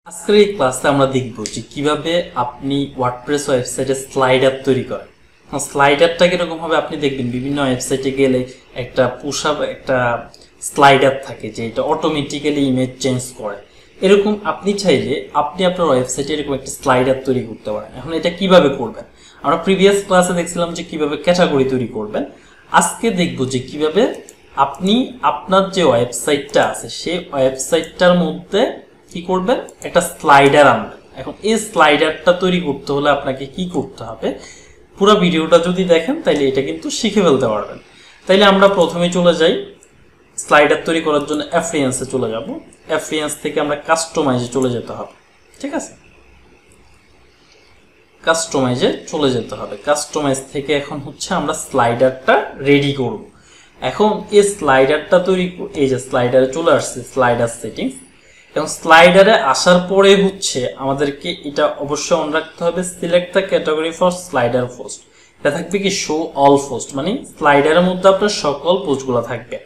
আজকের এই ক্লাসে আমরা দেখব যে কিভাবে আপনি ওয়ার্ডপ্রেস ওয়েবসাইটে স্লাইডার তৈরি করেন। স্লাইডারটা কিরকম হবে আপনি দেখবেন বিভিন্ন ওয়েবসাইটে গেলে একটা পুশ আপ একটা স্লাইডার থাকে যে এটা অটোমেটিক্যালি ইমেজ চেঞ্জ করে। এরকম আপনি চাইলে আপনি আপনার ওয়েবসাইটে এরকম একটা স্লাইডার তৈরি করতে পারেন। এখন এটা কিভাবে করবেন, আমরা প্রিভিয়াস ক্লাসে দেখছিলাম যে কিভাবে ক্যাটাগরি তৈরি করবেন। আজকে দেখব যে কিভাবে আপনি আপনার যে ওয়েবসাইটটা আছে সেই ওয়েবসাইটটার মধ্যে কি করবেন, একটা স্লাইডার আনবেন। এখন এই স্লাইডারটা তৈরি করতে হলে আপনাকে কি করতে হবে, পুরো ভিডিওটা যদি দেখেন তাইলে এটা কিন্তু শিখে ফেলতে পারবেন। তাইলে আমরা প্রথমে চলে যাই স্লাইডার তৈরি করার জন্য ফ্রিল্যান্সে চলে যাব। ফ্রিল্যান্স থেকে আমরা কাস্টমাইজে চলে যেতে হবে, ঠিক আছে? কাস্টমাইজে চলে যেতে হবে। কাস্টমাইজ থেকে এখন হচ্ছে আমরা স্লাইডারটা রেডি করব। এখন এই স্লাইডারটা তৈরি, এই যে স্লাইডারে চলে আসছে স্লাইডার সেটিংস। এবং স্লাইডারে আসার পরে হচ্ছে আমাদেরকে এটা অবশ্যই অন রাখতে হবে, select the category for slider post. এটা থাকবে কি শো অল পোস্ট, মানে স্লাইডারের মধ্যে আপনার সকল পোস্টগুলো থাকবে।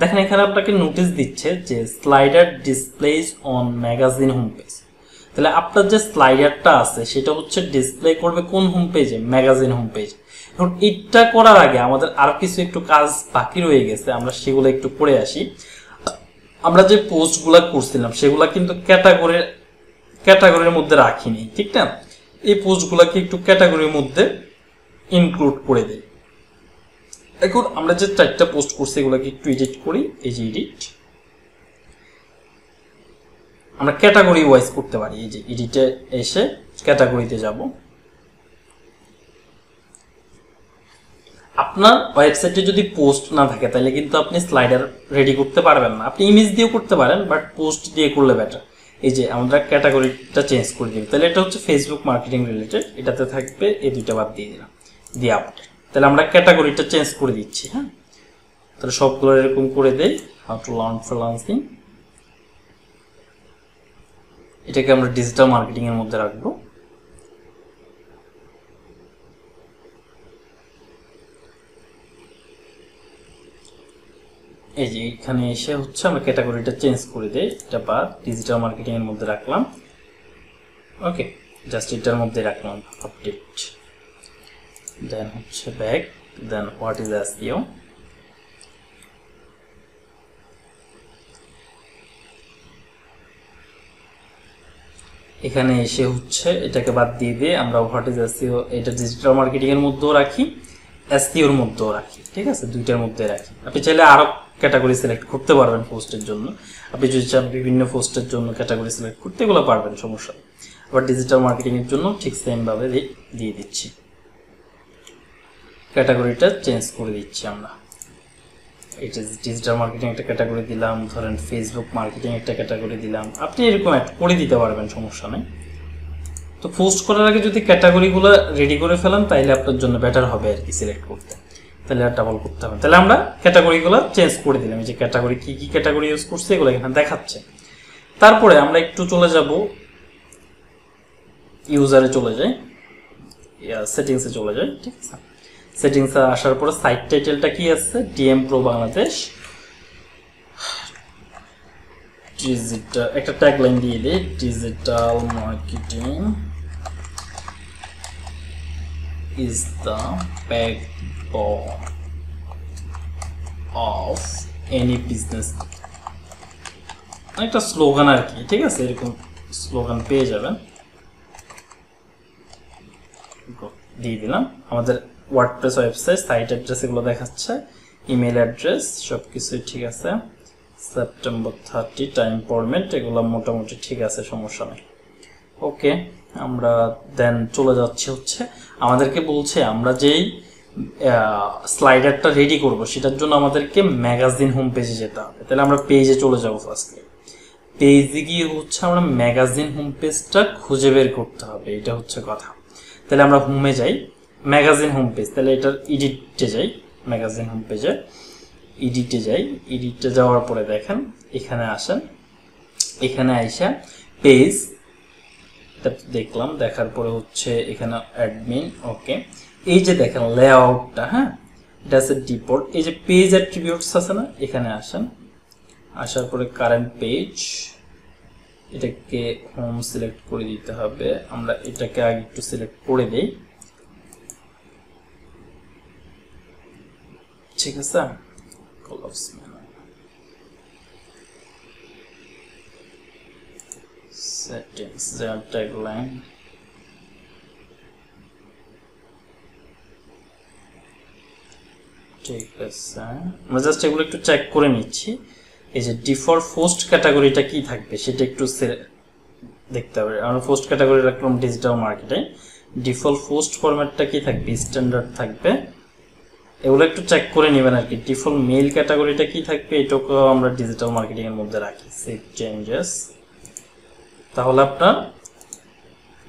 দেখেন এখানে আপনাকে নোটিশ দিচ্ছে যে slider displace on magazine home page. তাহলে আপনার যে স্লাইডারটা আছে সেটা হচ্ছে ডিসপ্লে করবে কোন হোম পেজে, ম্যাগাজিন হোম পেজ। এখন এটা করার আগে আমাদের আর কিছু একটু কাজ বাকি রয়ে গেছে, আমরা সেগুলো একটু করে আসি। আমরা যে পোস্টগুলা করছিলাম সেগুলা কিন্তু ক্যাটাগরির মধ্যে রাখিনি, ঠিক না? এই পোস্টগুলাকে একটু ক্যাটাগরির মধ্যে ইনক্লুড করে দেই। এখন আমরা যে 4টা পোস্ট করছি এগুলোকে একটু এডিট করি, এই যে এডিট, আমরা ক্যাটাগরি ওয়াইজ করতে পারি। এই যে এডিটে এসে ক্যাটাগরিতে যাব। আপনার ওয়েবসাইটে যদি পোস্ট না থাকে তাহলে কিন্তু আপনি স্লাইডার রেডি করতে পারবেন না। আপনি ইমেজ দিয়েও করতে পারেন, বাট পোস্ট দিয়ে করলে বেটার। এই যে আমরা ক্যাটাগরিটা চেঞ্জ করে দিব। তাহলে এটা হচ্ছে ফেসবুক মার্কেটিং রিলেটেড, এটাতে থাকবে এই দুইটা বাদ দিয়ে দিলাম, দিয়ে আপডেট। তাহলে আমরা ক্যাটাগরিটা চেঞ্জ করে দিচ্ছি। হ্যাঁ, তাহলে সবগুলো এরকম করে দেই। হাউ টু লার্ন ফ্রিল্যান্সিং, এটাকে আমরা ডিজিটাল মার্কেটিং এর মধ্যে রাখবো। এই যে এখানে এসে হচ্ছে আমরা ক্যাটাগরিটা চেঞ্জ করে দেই, এটা বাদ ডিজিটাল মার্কেটিং এর মধ্যে রাখলাম। ওকে, জাস্ট এটার মধ্যে রাখলাম আপডেট। দেন হচ্ছে back, then what is SEO. এখানে এসে হচ্ছে এটাকে বাদ দিয়ে দিয়ে আমরা হোয়াট ইজ এসইও এটা ডিজিটাল মার্কেটিং এর মধ্যেও রাখি, এসইওর মধ্যেও রাখি, ঠিক আছে? দুইটার মধ্যে রাখি। আপনি চাইলে আরো ক্যাটাগরি সিলেক্ট করতে পারবেন পোস্টের জন্য। আপনি যদি চান বিভিন্ন পোস্টের জন্য ক্যাটাগরি সিলেক্ট করতে, এগুলো পারবেন, সমস্যা নেই। আবার ডিজিটাল মার্কেটিং এর জন্য ঠিক সেম ভাবে দিয়ে দিচ্ছি, ক্যাটাগরিটা চেঞ্জ করে দিচ্ছি আমরা। এটা ডিজিটাল মার্কেটিং একটা ক্যাটাগরি দিলাম, ধরেন ফেসবুক মার্কেটিং একটা ক্যাটাগরি দিলাম। আপনি এরকম অ্যাড করে দিতে পারবেন, সমস্যা নেই। তো পোস্ট করার আগে যদি ক্যাটাগরিগুলো রেডি করে ফেলেন তাইলে আপনার জন্য বেটার হবে আর কি সিলেক্ট করতে, তাহলে আর ডাবল করতে হবে। তাহলে আমরা ক্যাটাগরিগুলো চেঞ্জ করে দিলাম। এই যে ক্যাটাগরি কি কি ক্যাটাগরি ইউজ করছে এগুলো এখানে দেখাচ্ছে। তারপরে আমরা একটু চলে যাব, ইউজারে চলে যাই, সেটিংসে চলে যাই, ঠিক আছে? সেটিংসে আসার পরে সাইট টাইটেলটা কি আছে, ডিএম প্রো বাংলাদেশ ডিজিটাল, একটা ট্যাগলাইন দিয়ে দিই, digital marketing is the backbone of any business। একটা স্লোগান আর কি, ঠিক আছে? এরকম স্লোগান পেয়ে যাবেন, দিয়ে দিলাম। আমাদের ওয়ার্ডপ্রেস ওয়েবসাইট, সাইট অ্যাড্রেস এগুলো দেখাচ্ছে, ইমেল অ্যাড্রেস সবকিছু ঠিক আছে। সেপ্টেম্বর 30 টাইম ফরম্যাট এগুলো মোটামুটি ঠিক আছে, সমস্যা নেই। ওকে, আমরা দেন চলে যাচ্ছি হচ্ছে আমাদেরকে বলছে আমরা যেই স্লাইডারটা রেডি করব সেটার জন্য আমাদেরকে ম্যাগাজিন হোম পেজে যেতে হবে। তাহলে আমরা পেজে চলে যাব। ফার্স্টে পেজে গিয়ে হচ্ছে আমরা ম্যাগাজিন হোম পেজটা খুঁজে বের করতে হবে, এটা হচ্ছে কথা। তাহলে আমরা হোমে যাই, ম্যাগাজিন হোম পেজ, তাহলে এটার এডিটে যাই, ম্যাগাজিন হোম পেজে এডিটে যাই। এডিটে যাওয়ার পরে দেখেন এখানে আসেন, এখানে আইসা পেজ দেখলাম, দেখার পরে হচ্ছে এখানে অ্যাডমিন। ওকে, এই যে দেখেন লেআউটটা, হ্যাঁ এটা আছে ডিপোর্ট। এই যে পেজ অ্যাট্রিবিউটস আছে না, এখানে আসেন, আসার পরে কারেন্ট পেজ, এটাকে হোম সিলেক্ট করে দিতে হবে। আমরা এটাকে আগে একটু সিলেক্ট করে দেই, ঠিক আছে। কলাপস সেটিংস, ট্যাগলাইন, ঠিক আছে। আমরা জাস্ট এগুলো একটু চেক করে নিচ্ছি। এই যে ডিফল্ট পোস্ট ক্যাটাগরিটা কি থাকবে সেটা একটু দেখতে হবে। আমরা পোস্ট ক্যাটাগরি রাখলাম ডিজিটাল মার্কেটিং, ডিফল্ট পোস্ট ফরম্যাটটা কি থাকবে, স্ট্যান্ডার্ড থাকবে, এগুলো একটু চেক করে নেবেন আর কি। ডিফল্ট মেইল ক্যাটাগরিটা কি থাকবে এটাকে আমরা ডিজিটাল মার্কেটিং এর মধ্যে রাখি, সেভ চেঞ্জেস। তাহলে আপনার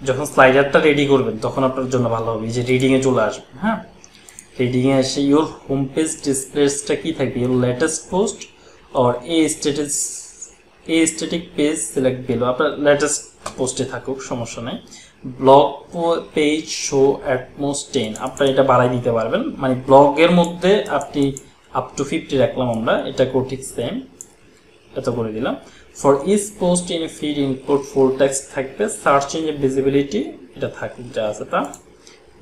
যখন স্লাইডারটা রেডি করবেন তখন আপনার জন্য ভালো হবে। এই যে রিডিং এ চলে আসবে, হ্যাঁ, রিডিং এ এসে ইওর হোম পেজ ডিসপ্লেসটা কি থাকবে, ইওর লেটেস্ট পোস্ট और a static page select below আপনার লেটেস্ট পোস্টে থাকুক, সমস্যা নাই। ব্লগ পেজ শো এট মোস্ট 10 আপনি এটা বাড়াই দিতে পারবেন, মানে ব্লগের মধ্যে আপনি আপ টু 50 রাখলাম আমরা, এটা কো ঠিক সেম, এত করে দিলাম। For each post in a feed input full text থাকবে, সার্চ ইঞ্জিন ভিজিবিলিটি এটা থাকুক যা আছে তা।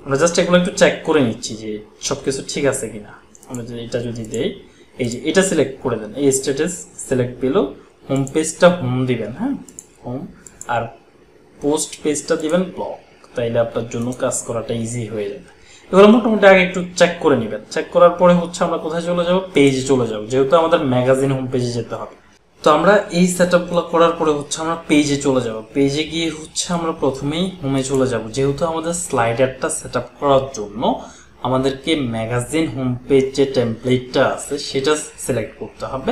আমরা জাস্ট এগুলো একটু চেক করে নিচ্ছি যে সবকিছু ঠিক আছে কিনা। আমরা যদি এটা যদি দেই, এই যে এটা সিলেক্ট করে দেন, এই স্ট্যাটাস সিলেক্ট বিলো, হোম পেজটা হোম দিবেন, হ্যাঁ হোম, আর পোস্ট পেজটা দিবেন ব্লগ, তাইলে আপনার জন্য কাজ করাটা ইজি হয়ে যাবে। এগুলো মোটামুটি আগে একটু চেক করে নেবেন। চেক করার পরে হচ্ছে আমরা কোথায় চলে যাব, পেজে চলে যাব, যেহেতু আমাদের ম্যাগাজিন হোম পেজে যেতে হবে। তো আমরা এই সেটআপগুলো করার পরে হচ্ছে আমরা পেজে চলে যাব। পেজে গিয়ে হচ্ছে আমরা প্রথমেই হোমে চলে যাব, যেহেতু আমাদের স্লাইডারটা সেটআপ করার জন্য আমাদেরকে ম্যাগাজিন হোম পেজ যে টেমপ্লেটটা আছে সেটা সিলেক্ট করতে হবে।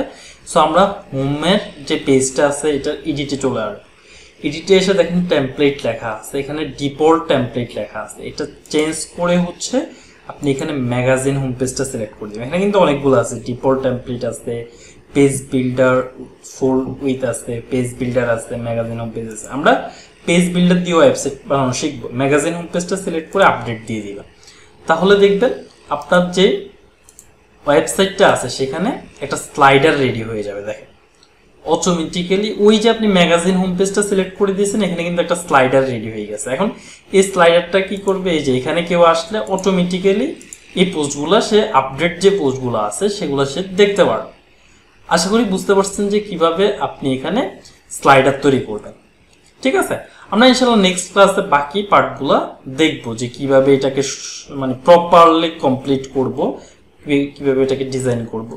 সো আমরা হোমের যে পেজটা আছে এটা এডিটে চলে আসবে। এডিটে এসে দেখেন টেমপ্লেট লেখা আছে, এখানে ডিফল্ট টেমপ্লেট লেখা আছে, এটা চেঞ্জ করে হচ্ছে আপনি এখানে ম্যাগাজিন হোম পেজটা সিলেক্ট করে দেবেন। এখানে কিন্তু অনেকগুলো আছে, ডিফল্ট টেমপ্লেট আছে, পেজ বিল্ডার ফুল উইথ আছে, পেজ বিল্ডার আছে, ম্যাগাজিন হোম পেজ আছে। আমরা পেজ বিল্ডার দিয়ে ওয়েবসাইট বানানো শিখবো। ম্যাগাজিন হোম পেজটা সিলেক্ট করে আপডেট দিয়ে দিবেন, তাহলে দেখবেন আপনার যে ওয়েবসাইটটা আছে সেখানে একটা স্লাইডার রেডি হয়ে যাবে। দেখেন অটোমেটিক্যালি ওই যে আপনি ম্যাগাজিন হোম পেজটা সিলেক্ট করে দিয়েছেন, এখানে কিন্তু একটা স্লাইডার রেডি হয়ে গেছে। এখন এই স্লাইডারটা কি করবে, এই যে এখানে কেউ আসলে অটোমেটিক্যালি এই পোস্টগুলো সে আপডেট যে পোস্টগুলো আছে সেগুলো সে দেখতে পারবে। আশা করি বুঝতে পারছেন যে কিভাবে আপনি এখানে স্লাইডার তৈরি করবেন, ঠিক আছে। আমরা ইনশাআল্লাহ নেক্সট ক্লাসে বাকি পার্টগুলো দেখবো যে কিভাবে এটাকে মানে প্রপারলি কমপ্লিট করব, কিভাবে এটাকে ডিজাইন করব।